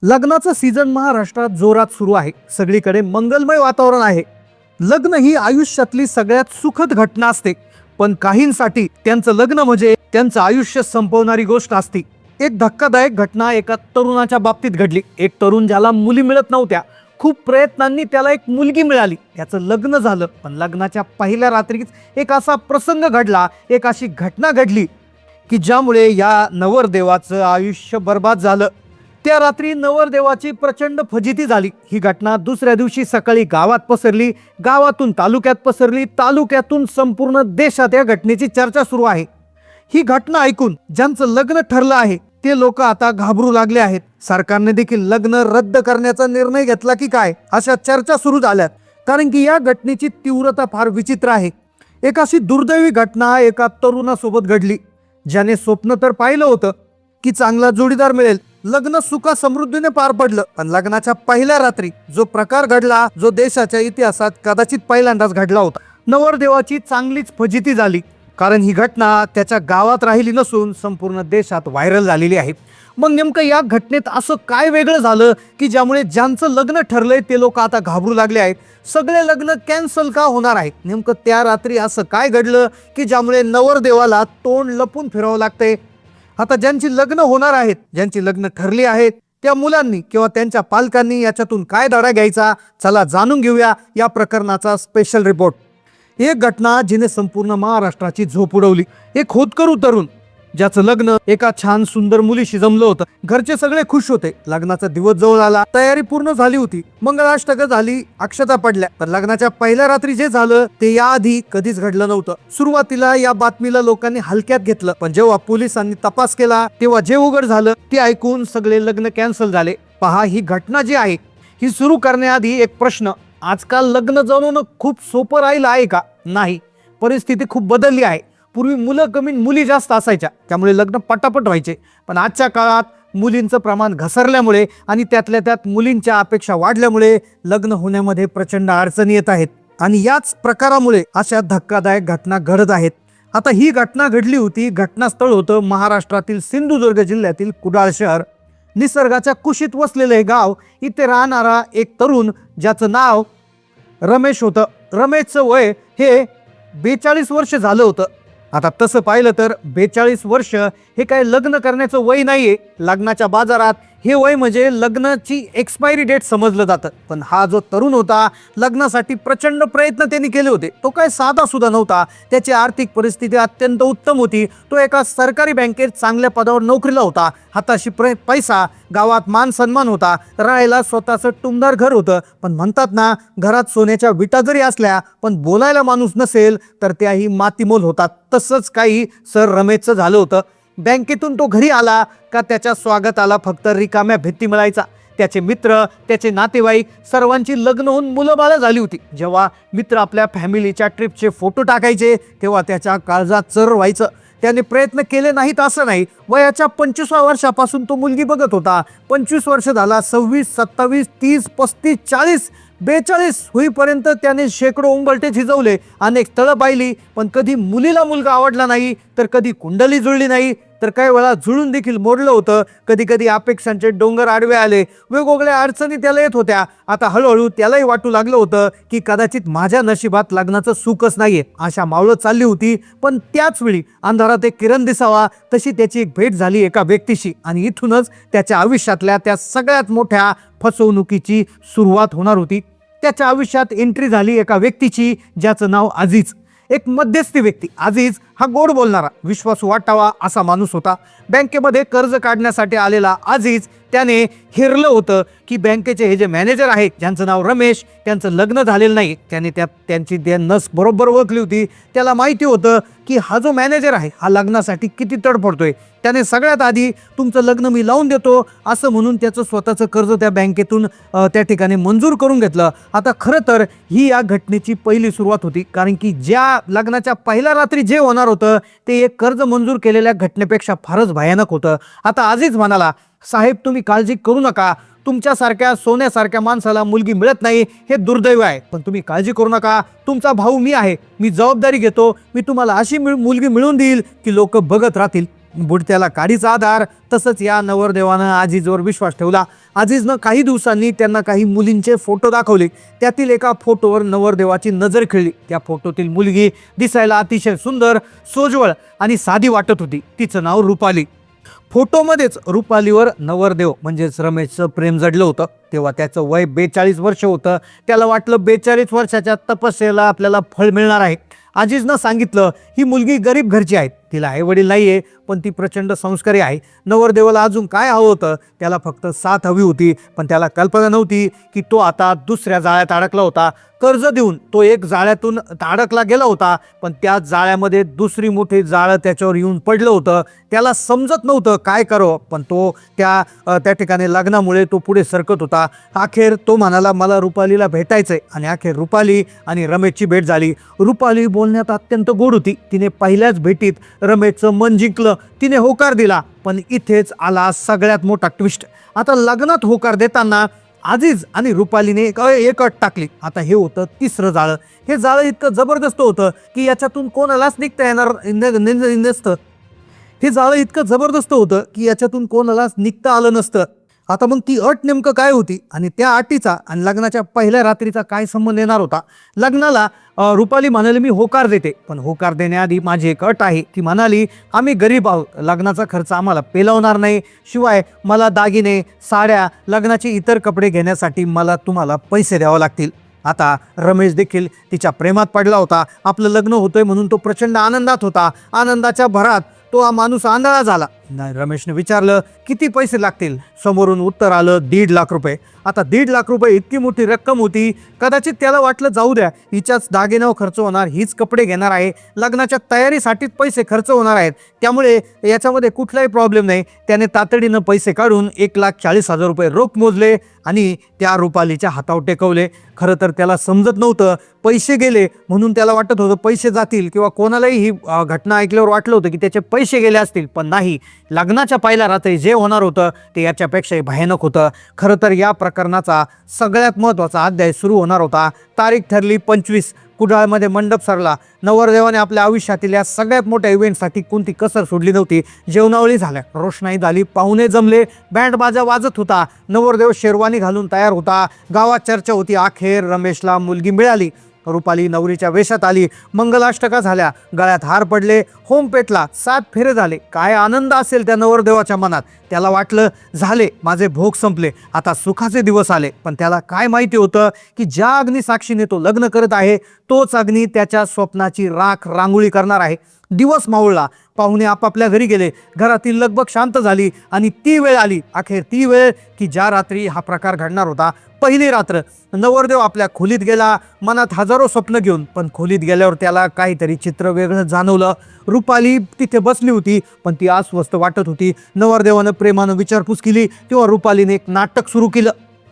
लग्नाचं सीझन महाराष्ट्रात जोरात सुरू आहे. सगळीकडे मंगलमय वातावरण आहे. लग्न ही आयुष्यातली सगळ्यात सुखद घटना असते, पण काहींसाठी त्यांचं लग्न म्हणजे त्यांचं आयुष्य संपवणारी गोष्ट असते. एक धक्कादायक घटना एका तरुणाच्या बाबतीत घडली. एक तरुण ज्याला मुली मिळत नव्हत्या, खूप प्रयत्नांनी त्याला एक मुलगी मिळाली. त्याचं लग्न झालं, पण लग्नाच्या पहिल्या रात्रीच एक असा प्रसंग घडला, एक अशी घटना घडली की ज्यामुळे या नवरदेवाचं आयुष्य बर्बाद झालं. त्या रात्री नवरदेवाची प्रचंड फजिती झाली. ही घटना दुसऱ्या दिवशी सकाळी गावात पसरली, गावातून तालुक्यात पसरली, तालुक्यातून संपूर्ण देशात या घटनेची चर्चा सुरू आहे. ही घटना ऐकून ज्यांचं लग्न ठरलं आहे ते लोक आता घाबरू लागले आहेत. सरकारने देखील लग्न रद्द करण्याचा निर्णय घेतला की काय, अशा चर्चा सुरू झाल्यात. कारण की या घटनेची तीव्रता फार विचित्र आहे. एक अशी दुर्दैवी घटना एका तरुणासोबत घडली, ज्याने स्वप्न तर पाहिलं होतं की चांगला जोडीदार मिळेल, लग्न सुखा समृद्धीने पार पडलं. पण लग्नाच्या पहिल्या रात्री जो प्रकार घडला, जो देशाच्या इतिहासात कदाचित पहिल्यांदाच घडला होता. नवरदेवाची चांगलीच फजिती झाली, कारण ही घटना त्याच्या गावात राहिली नसून संपूर्ण देशात व्हायरल झालेली आहे. मग नेमकं या घटनेत असं काय वेगळं झालं की ज्यामुळे ज्यांचं लग्न ठरलंय ते लोक आता घाबरू लागले आहेत. सगळे लग्न कॅन्सल का होणार आहेत? नेमकं त्या रात्री असं काय घडलं की ज्यामुळे नवरदेवाला तोंड लपून फिरावं लागतंय? आता ज्यांची लग्न होणार आहेत, ज्यांची लग्न ठरली आहेत, त्या मुलांनी किंवा त्यांच्या पालकांनी याच्यातून काय धडा घ्यायचा, चला जाणून घेऊया या प्रकरणाचा स्पेशल रिपोर्ट. एक घटना जिने संपूर्ण महाराष्ट्राची झोप उडवली. एक होतकरू तरुण ज्याचं लग्न एका छान सुंदर मुलीशी जमलं होतं. घरचे सगळे खुश होते. लग्नाचा दिवस जवळ आला, तयारी पूर्ण झाली होती, मंगलाष्टक झाली, अक्षता पडल्या. पण लग्नाच्या पहिल्या रात्री जे झालं ते याआधी कधीच घडलं नव्हतं. सुरुवातीला या बातमीला लोकांनी हलक्यात घेतलं, पण जेव्हा पोलिसांनी तपास केला तेव्हा जे उघड झालं ते ऐकून सगळे लग्न कॅन्सल झाले. पहा, ही घटना जी आहे ही सुरू करण्याआधी एक प्रश्न: आजकाल लग्न जमवणं खूप सोपं राहिलं आहे का? नाही, परिस्थिती खूप बदलली आहे. पूर्वी मुलं कमी मुली जास्त असायच्या, त्यामुळे लग्न पटापट व्हायचे. पण आजच्या काळात मुलींचं प्रमाण घसरल्यामुळे आणि त्यातल्या त्यात मुलींच्या अपेक्षा वाढल्यामुळे लग्न होण्यामध्ये प्रचंड अडचणी येत आहेत. आणि याच प्रकारामुळे अशा धक्कादायक घटना घडत आहेत. आता ही घटना घडली होती, घटनास्थळ होतं महाराष्ट्रातील सिंधुदुर्ग जिल्ह्यातील कुडाळ शहर. निसर्गाच्या कुशीत वसलेलं हे गाव. इथे राहणारा एक तरुण ज्याचं नाव रमेश होतं. रमेशचं वय हे 42 वर्ष झालं होतं. आता तसं पाहिलं तर 42 वर्ष हे काय लग्न करण्याचं वय नाहीये. लग्नाच्या बाजारात हे वय म्हणजे लग्नाची एक्सपायरी डेट समजलं जातं. पण हा जो तरुण होता, लग्नासाठी प्रचंड प्रयत्न त्यांनी केले होते. तो काय साधा सुद्धा नव्हता. त्याची आर्थिक परिस्थिती अत्यंत उत्तम होती. तो एका सरकारी बँकेत चांगल्या पदावर नोकरीला होता. हाताशी पैसा, गावात मान सन्मान होता, राहायला स्वतःचं टुमदार घर होतं. पण म्हणतात ना, घरात सोन्याच्या विटा जरी असल्या पण बोलायला माणूस नसेल तर त्याही मातीमोल होतात. तसंच काही सर रमेशचं झालं होतं. बँकेतून तो घरी आला का त्याच्या स्वागताला फक्त रिकाम्या भित्ती मिळायचा. त्याचे मित्र, त्याचे नातेवाईक सर्वांची लग्न होऊन मुलं बाळं झाली होती. जेव्हा मित्र आपल्या फॅमिलीच्या ट्रिपचे फोटो टाकायचे तेव्हा त्याच्या काळजात चर व्हायचं. त्याने प्रयत्न केले नाहीत असं नाही. वयाच्या 25व्या वर्षापासून तो मुलगी बघत होता. 25 वर्ष झाला, 26, 27, 30, 35, 40, 42 होईपर्यंत त्याने शेकडो उंबरठे झिजवले, अनेक स्थळं पाहिली, पण कधी मुलीला मुलगा आवडला नाही, तर कधी कुंडली जुळली नाही, तर काही वेळा जुळून देखील मोडलं होतं. कधी कधी अपेक्षांचे डोंगर आडवे आले, वेगवेगळ्या अडचणी त्याला येत होत्या. आता हळूहळू त्यालाही वाटू लागलं होतं की कदाचित माझ्या नशिबात लग्नाचं सुखच नाहीये. आशा मावळत चालली होती. पण त्याच वेळी अंधारात एक किरण दिसावा तशी त्याची एक भेट झाली एका व्यक्तीशी. आणि इथूनच त्याच्या आयुष्यातल्या त्या सगळ्यात मोठ्या फसवणुकीची सुरुवात होणार होती. त्याच्या आयुष्यात एंट्री झाली एका व्यक्तीची, ज्याचं नाव अजीज. एक मध्यस्थी व्यक्ती. अजीज हा गोड बोलणारा, विश्वासू वाटावा असा माणूस होता. बँकेमध्ये कर्ज काढण्यासाठी आलेला अजीज त्याने हेरलं होतं की बँकेचे हे जे मॅनेजर आहेत, ज्यांचं नाव रमेश, त्यांचं लग्न झालेलं नाही. त्याने त्यांची नस बरोबर ओळखली होती. त्याला माहिती होतं की हा जो मॅनेजर आहे हा लग्नासाठी किती तडफडतोय. त्याने सगळ्यात आधी तुमचं लग्न मी लावून देतो असं म्हणून त्याचं स्वतःचं कर्ज त्या बँकेतून त्या ठिकाणी मंजूर करून घेतलं. आता खरं तर ही या घटनेची पहिली सुरुवात होती, कारण की ज्या लग्नाच्या पहिल्या रात्री जे होणार होतं ते एक कर्ज मंजूर केलेल्या घटनेपेक्षा फारच भयानक होतं. आता अजीज म्हणाला, साहेब तुम्ही काळजी करू नका, तुमच्यासारख्या सोन्यासारख्या माणसाला मुलगी मिळत नाही हे दुर्दैव आहे. पण तुम्ही काळजी करू नका, तुमचा भाऊ मी आहे, मी जबाबदारी घेतो, मी तुम्हाला अशी मुलगी मिळवून देईल की लोक बघत राहतील. बुडत्याला काडीचा आधार. तसंच या नवरदेवानं आजीजवर विश्वास ठेवला. आजीजनं काही दिवसांनी त्यांना काही मुलींचे फोटो दाखवले. त्यातील एका फोटोवर नवरदेवाची नजर खिळली. त्या फोटोतील मुलगी दिसायला अतिशय सुंदर, सोज्वळ आणि साधी वाटत होती. तिचं नाव रुपाली. फोटोमध्येच रुपालीवर नवरदेव म्हणजेच रमेशचं प्रेम जडलं होतं. तेव्हा त्याचं वय 42 वर्ष होतं. त्याला वाटलं 42 वर्षाच्या तपस्येला आपल्याला फळ मिळणार आहे. आजीजनं सांगितलं, ही मुलगी गरीब घरची आहे, तिला आईवडील नाही आहे, पण ती प्रचंड संस्कारी आहे. नवरदेवाला अजून काय हवं होतं? त्याला फक्त साथ हवी होती. पण त्याला कल्पना नव्हती की तो आता दुसऱ्या जाळ्यात अडकला होता. कर्ज देऊन तो एक जाळ्यातून अडकला गेला होता, पण त्या जाळ्यामध्ये दुसरी मोठी जाळं त्याच्यावर येऊन पडलं होतं. त्याला समजत नव्हतं काय करावं, पण तो त्या ठिकाणी लग्नामुळे तो पुढे सरकत होता. अखेर तो म्हणाला, मला रुपालीला भेटायचंय. आणि अखेर रुपाली आणि रमेशची भेट झाली. रुपाली बोलण्यात अत्यंत गोड होती. तिने पहिल्याच भेटीत रमेशचं मन जिंकलं. तिने होकार दिला. पण इथेच आला सगळ्यात मोठा ट्विस्ट. आता लग्नात होकार देताना आजीज आणि रुपालीने एक अट टाकली. आता हे होतं तिसरं जाळं. हे जाळं इतकं जबरदस्त होतं की याच्यातून कोणालाच निघता येणार नसतं. हे जाळं इतकं जबरदस्त होतं की याच्यातून कोणालाच निघता आलं नसतं. आता मग ती अट नेमकं काय होती आणि त्या अटीचा आणि लग्नाच्या पहिल्या रात्रीचा काय संबंध येणार होता? लग्नाला रुपाली म्हणाली, मी होकार देते, पण होकार देण्याआधी माझी एक अट आहे. ती म्हणाली, आम्ही गरीब आहोत, लग्नाचा खर्च आम्हाला पेलवणार नाही. शिवाय मला दागिने, साड्या, लग्नाचे इतर कपडे घेण्यासाठी तुम्हाला पैसे द्यावे लागतील. आता रमेश देखील तिच्या प्रेमात पडला होता. आपलं लग्न होतंय म्हणून तो प्रचंड आनंदात होता. आनंदाच्या भरात तो हा माणूस आंधळा झाला. रमेशने विचारलं, किती पैसे लागतील? समोरून उत्तर आलं, 1.5 लाख रुपये. आता 1.5 लाख रुपये इतकी मोठी रक्कम होती. कदाचित त्याला वाटलं, जाऊ द्या, हिच्याच दागिन्यावर खर्च होणार, हीच कपडे घेणार आहे, लग्नाच्या तयारीसाठीच पैसे खर्च होणार आहेत, त्यामुळे याच्यामध्ये कुठलाही प्रॉब्लेम नाही. त्याने तातडीनं पैसे काढून 1,40,000 रुपये रोख मोजले आणि त्या रुपालीच्या हातावर टेकवले. खरं तर त्याला समजत नव्हतं. पैसे गेले म्हणून त्याला वाटत होतं पैसे जातील, किंवा कोणालाही ही घटना ऐकल्यावर वाटलं होतं की त्याचे पैसे गेले असतील. पण नाही, लग्नाच्या पहिल्या रात्री जे होणार होतं ते याच्यापेक्षाही भयानक होतं. खरं तर या प्रकरणाचा सगळ्यात महत्त्वाचा अध्याय सुरू होणार होता. तारीख ठरली 25. कुडाळमध्ये मंडप सरला. नवरदेवाने आपल्या आयुष्यातील या सगळ्यात मोठ्या इव्हेंटसाठी कोणती कसर सोडली नव्हती. जेवणावळी झाल्या, रोषणाई झाली, पाहुणे जमले, बँड बाजा वाजत होता. नवरदेव शेरवानी घालून तयार होता. गावात चर्चा होती. अखेर रमेशला मुलगी मिळाली. रुपाली नवरीच्या वेशात आली. मंगलाष्टका झाल्या, गळ्यात हार पडले, होम पेटला, 7 फेरे झाले. काय आनंद असेल त्या नवरदेवाच्या मनात. त्याला वाटलं, झाले, माझे भोग संपले, आता सुखाचे दिवस आले. पण त्याला काय माहिती होतं की ज्या अग्नी साक्षीने तो लग्न करत आहे तोच अग्नी त्याच्या स्वप्नाची राख रांगोळी करणार आहे. दिवस मावळला. पाहुणे आपापल्या घरी गेले. घरातील लगबग शांत झाली आणि ती वेळ आली. अखेर ती वेळ की ज्या रात्री हा प्रकार घडणार होता. पहिली रात्र. नवरदेव आपल्या खोलीत गेला, मनात हजारो स्वप्न घेऊन. पण खोलीत गेल्यावर त्याला काहीतरी चित्र वेगळं जाणवलं. रुपाली तिथे बसली होती, पण ती अस्वस्थ वाटत होती. नवरदेवानं प्रेमानं विचारपूस केली तेव्हा रुपालीने एक नाटक सुरू केलं.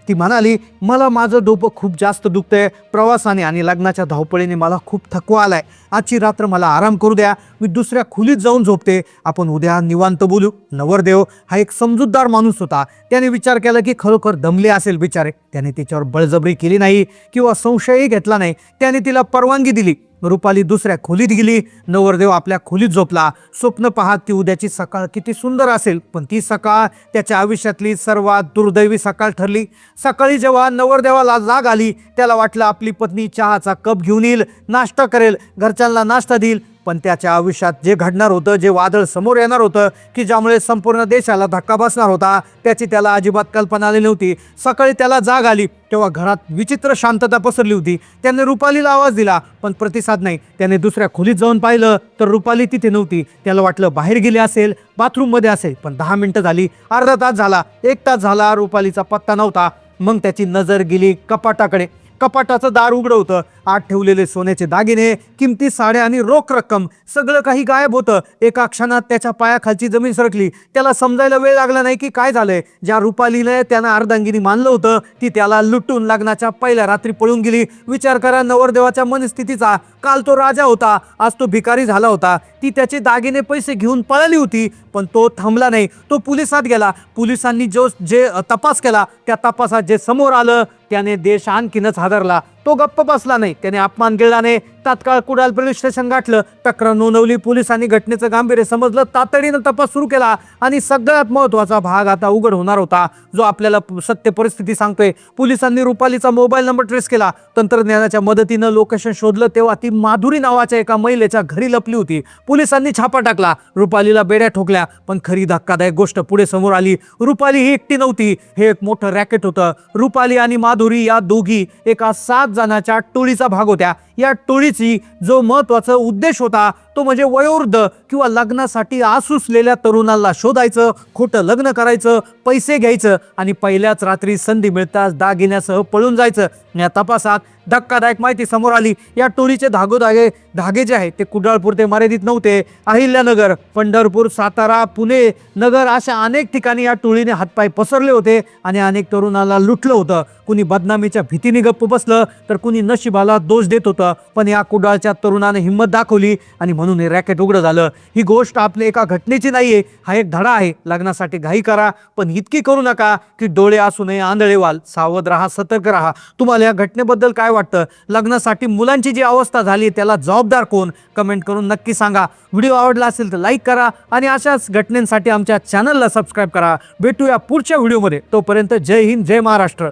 ती म्हणाली, मला माझं डोकं खूप जास्त दुखतंय, प्रवासाने आणि लग्नाच्या धावपळीने मला खूप थकवा आलाय. आजची रात्र मला आराम करू द्या, मी दुसऱ्या खोलीत जाऊन झोपते, आपण उद्या निवांत बोलू. नवरदेव हा एक समजूतदार माणूस होता. त्याने विचार केला की खरोखर दमले असेल बिचारे. त्याने तिच्यावर बळजबरी केली नाही किंवा संशयही घेतला नाही. त्याने तिला परवानगी दिली. रुपाली दुसऱ्या खोलीत गेली. नवरदेव आपल्या खोलीत झोपला. स्वप्न पाहत ती उद्याची सकाळ किती सुंदर असेल. पण ती सकाळ त्याच्या आयुष्यातली सर्वात दुर्दैवी सकाळ ठरली. सकाळी जेव्हा नवरदेवाला जाग आली, त्याला वाटलं आपली पत्नी चहाचा कप घेऊन येईल, नाश्ता करेल, घरच्यांना नाश्ता देईल. पण त्याच्या आयुष्यात जे घडणार होतं, जे वादळ समोर येणार होतं की ज्यामुळे संपूर्ण देशाला धक्का बसणार होता, त्याची त्याला अजिबात कल्पना आली नव्हती. सकाळी त्याला जाग आली तेव्हा घरात विचित्र शांतता पसरली होती. त्याने रुपालीला आवाज दिला, पण प्रतिसाद नाही. त्याने दुसऱ्या खोलीत जाऊन पाहिलं तर रुपाली तिथे नव्हती. त्याला वाटलं बाहेर गेली असेल, बाथरूममध्ये असेल. पण 10 मिनिटं झाली, अर्धा तास झाला, 1 तास झाला, रुपालीचा पत्ता नव्हता. मग त्याची नजर गेली कपाटाकडे. कपाटाचं दार उघडं होतं. आत ठेवलेले सोन्याचे दागिने, किमती साड्या आणि रोख रक्कम सगळं काही गायब होतं. एका क्षणात त्याच्या पायाखालची जमीन सरकली. त्याला समजायला वेळ लागला नाही की काय झालंय. ज्या रुपालीने त्यानं अर्धांगिनी मानलं होतं ती त्याला लुटून लग्नाच्या पहिल्या रात्री पळून गेली. विचार करा नवरदेवाच्या मनस्थितीचा. काल तो राजा होता, आज तो भिकारी झाला होता. ती त्याचे दागिने पैसे घेऊन पळाली होती, पण तो थांबला नाही. तो पोलिसात गेला. पोलिसांनी जे तपास केला त्या तपासात जे समोर आलं त्याने देश आणखीनच हादरला. तो गप्प बसला नाही, त्याने अपमान केला नाही. तात्काळ कुडाळ पोलीस स्टेशन गाठलं, तक्रार नोंदवली. पोलिसांनी घटनेचं गांभीर्य समजलं, तातडीनं तपास सुरू केला. आणि सगळ्यात महत्त्वाचा भाग आता उघड होणार होता, जो आपल्याला सत्य परिस्थिती सांगतोय. पोलिसांनी रुपालीचा मोबाईल नंबर ट्रेस केला. तंत्रज्ञानाच्या मदतीनं लोकेशन शोधलं, तेव्हा ती माधुरी नावाच्या एका महिलेच्या घरी लपली होती. पोलिसांनी छापा टाकला, रुपालीला बेड्या ठोकल्या. पण खरी धक्कादायक गोष्ट पुढे समोर आली. रुपाली ही एकटी नव्हती, हे एक मोठं रॅकेट होतं. रुपाली आणि माधुरी या दोघी एका 7 जणांच्या टोळीचा भाग होत्या. या टोळीची जो महत्वाचा उद्देश होता तो म्हणजे वयोवृद्ध किंवा लग्नासाठी आसुसलेल्या तरुणांना शोधायचं, खोटं लग्न करायचं, पैसे घ्यायचं आणि पहिल्याच रात्री संधी मिळताच दागिन्यासह पळून जायचं. या तपासात धक्कादायक माहिती समोर आली. या टोळीचे धागे जे आहेत ते कुडाळपुरते मर्यादित नव्हते. अहिल्यानगर, पंढरपूर, सातारा, पुणे, नगर अशा अनेक ठिकाणी या टोळीने हातपाय पसरले होते आणि अनेक तरुणाला लुटलं होतं. कुणी बदनामीच्या भीतीने गप्प बसलं, तर कुणी नशिबाला दोष देत होतं. पण या कुडाळच्या तरुणाने हिंमत दाखवली आणि म्हणून हे रॅकेट उघडं झालं. ही गोष्ट आपल्या एका घटनेची नाहीये, हा एक धडा आहे. लग्नासाठी घाई करा, पण इतकी करू नका की डोळे असू नये आंधळे व्हाल. सावध राहा, सतर्क राहा. तुम्हाला या घटनेबद्दल काय वाटतं? लग्नासाठी मुलांची जी अवस्था झाली त्याला जबाबदार कोण? कमेंट करून नक्की सांगा. व्हिडिओ आवडला असेल तर लाईक करा आणि अशाच घटनेसाठी आमच्या चॅनलला सबस्क्राईब करा. भेटूया पुढच्या व्हिडिओमध्ये. तोपर्यंत जय हिंद, जय महाराष्ट्र.